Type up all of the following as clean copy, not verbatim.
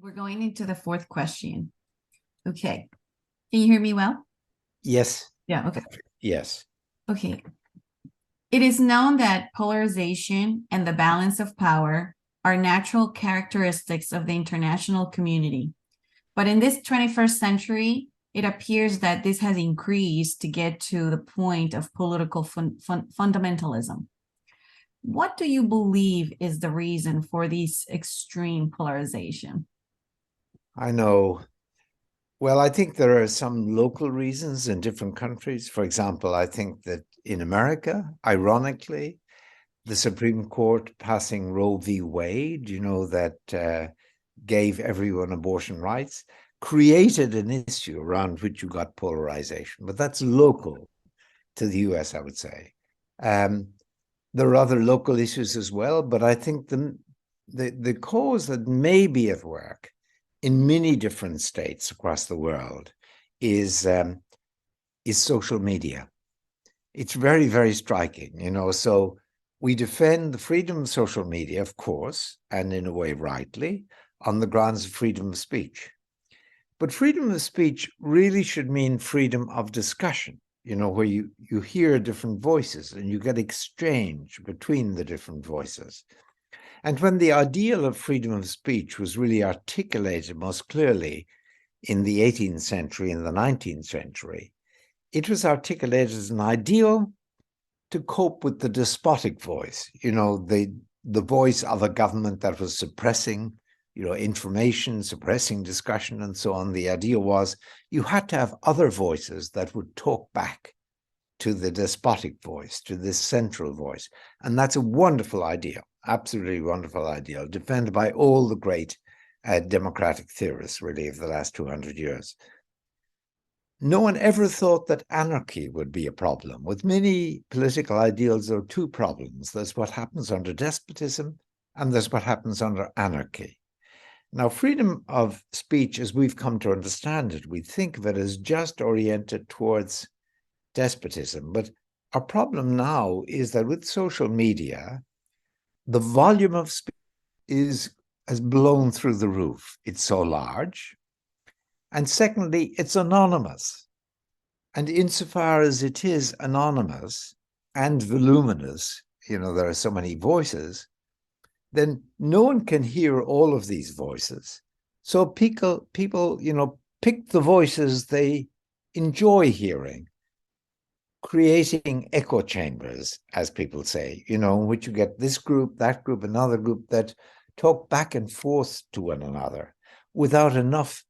We're going into the fourth question. Okay. Can you hear me well? Yes. Yeah, okay. Yes. Okay. It is known that polarization and the balance of power are natural characteristics of the international community. But in this 21st century, it appears that this has increased to get to the point of political fundamentalism. What do you believe is the reason for this extreme polarization? I know. Well, I think there are some local reasons in different countries. For example, I think that in America, ironically, the Supreme Court passing Roe v. Wade, that gave everyone abortion rights, created an issue around which you got polarization. But that's local to the US, I would say. There are other local issues as well, but I think the cause that may be at work in many different states across the world is social media. It's very, very striking, so we defend the freedom of social media, of course, and in a way rightly, on the grounds of freedom of speech. But freedom of speech really should mean freedom of discussion, where you hear different voices and you get exchange between the different voices. And when the ideal of freedom of speech was really articulated most clearly in the 18th century and the 19th century, it was articulated as an ideal to cope with the despotic voice, the voice of a government that was suppressing, information, suppressing discussion, and so on. The idea was you had to have other voices that would talk back to the despotic voice, to this central voice. And that's a wonderful idea, absolutely wonderful idea, defended by all the great democratic theorists, really, of the last 200 years. No one ever thought that anarchy would be a problem. With many political ideals, there are two problems. There's what happens under despotism, and there's what happens under anarchy. Now, freedom of speech, as we've come to understand it, we think of it as just oriented towards despotism. But our problem now is that with social media, the volume of speech has blown through the roof. It's so large. And secondly, it's anonymous. And insofar as it is anonymous and voluminous, there are so many voices, then no one can hear all of these voices. So people, pick the voices they enjoy hearing, creating echo chambers, as people say, in which you get this group, that group, another group that talk back and forth to one another without enough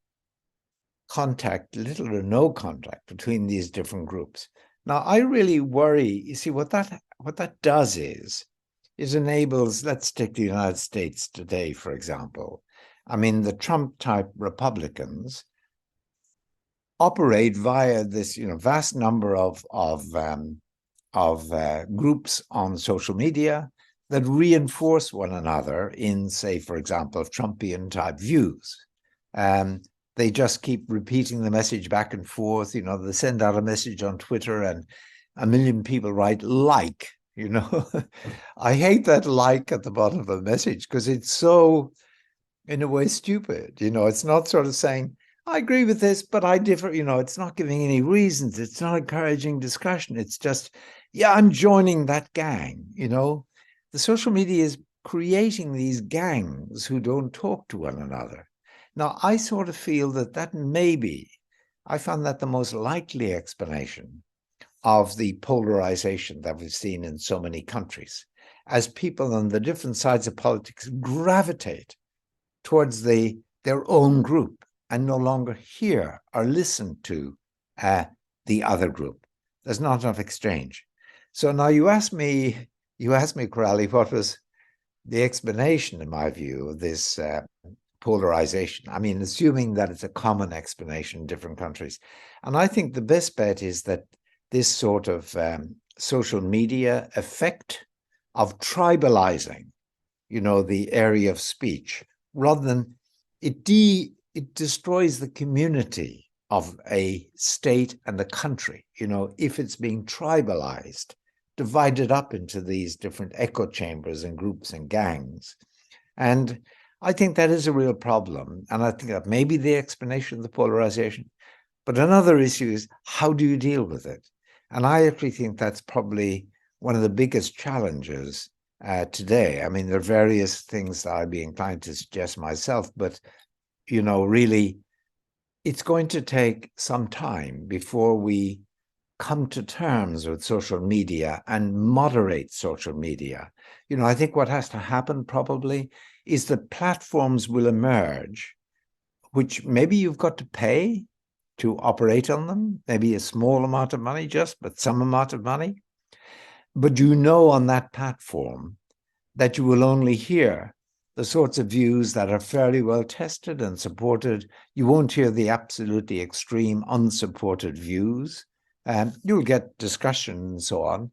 contact, little or no contact between these different groups. Now, I really worry, you see, what that does is it enables, let's take the United States today, for example. I mean, the Trump-type Republicans operate via this, vast number of groups on social media that reinforce one another in, say, for example, Trumpian-type views. They just keep repeating the message back and forth. They send out a message on Twitter and a million people write like, I hate that like at the bottom of a message because it's so, in a way, stupid. It's not sort of saying, I agree with this, but I differ. It's not giving any reasons. It's not encouraging discussion. It's just, yeah, I'm joining that gang. The social media is creating these gangs who don't talk to one another. Now, I sort of feel that maybe, I found that the most likely explanation of the polarization that we've seen in so many countries, as people on the different sides of politics gravitate towards their own group and no longer hear or listen to the other group. There's not enough exchange. So now you asked me, Corrali, what was the explanation, in my view, of this polarization? I mean, assuming that it's a common explanation in different countries. And I think the best bet is that this sort of social media effect of tribalizing, the area of speech, rather than it destroys the community of a state and a country, if it's being tribalized, divided up into these different echo chambers and groups and gangs. And I think that is a real problem. And I think that may be the explanation of the polarization. But another issue is, how do you deal with it? And I actually think that's probably one of the biggest challenges today. I mean, there are various things that I'd be inclined to suggest myself, but, you know, really, it's going to take some time before we come to terms with social media and moderate social media. You know, I think what has to happen probably is that platforms will emerge, which maybe you've got to pay to operate on them, maybe a small amount of money just, but some amount of money. But you know on that platform that you will only hear the sorts of views that are fairly well tested and supported. You won't hear the absolutely extreme unsupported views. You'll get discussion and so on.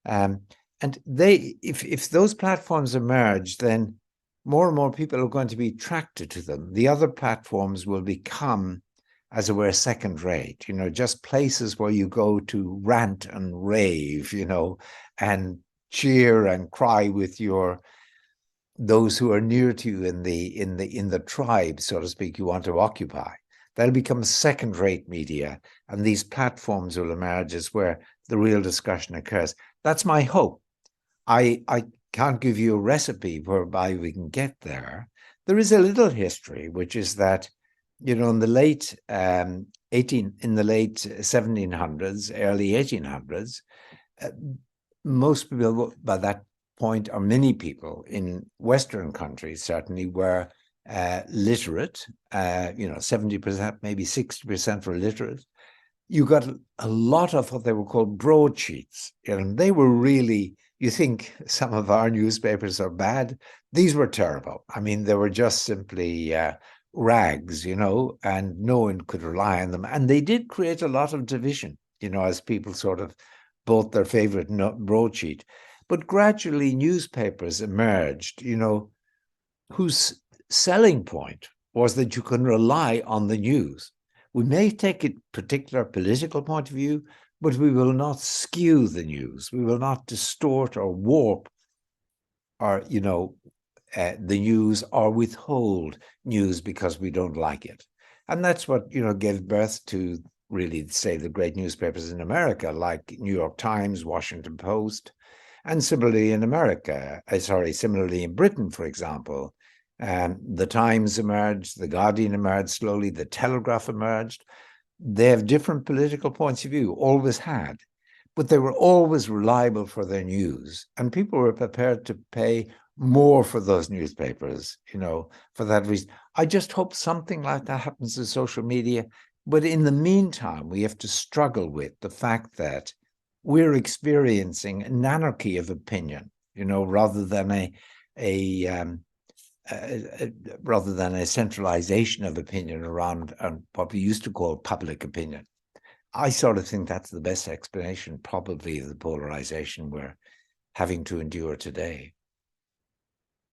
And if those platforms emerge, then more and more people are going to be attracted to them. The other platforms will become, as it were, second rate, you know, just places where you go to rant and rave, you know, and cheer and cry with those who are near to you in the tribe, so to speak, you want to occupy. That'll become second-rate media, and these platforms will emerge as where the real discussion occurs. That's my hope. I can't give you a recipe whereby we can get there. There is a little history, which is that, you know, in the late 1700s, early 1800s, most people by that point, or many people in Western countries certainly, were literate. 70%, maybe 60% were literate. You got a lot of what they were called broadsheets, and they were really, you think some of our newspapers are bad. These were terrible. I mean, they were just simply rags, you know, and no one could rely on them. And they did create a lot of division, you know, as people sort of bought their favorite broadsheet. But gradually newspapers emerged, you know, whose selling point was that you can rely on the news. We may take a particular political point of view, but we will not skew the news. We will not distort or warp or, you know, the news, or withhold news because we don't like it. And that's what, you know, gave birth to, really, say, the great newspapers in America, like New York Times, Washington Post, and similarly in similarly in Britain, for example. The Times emerged, the Guardian emerged slowly, the Telegraph emerged. They have different political points of view, always had, but they were always reliable for their news, and people were prepared to pay more for those newspapers, you know, for that reason. I just hope something like that happens to social media. But in the meantime, we have to struggle with the fact that we're experiencing an anarchy of opinion, you know, rather than a centralization of opinion around what we used to call public opinion. I sort of think that's the best explanation, probably, of the polarization we're having to endure today.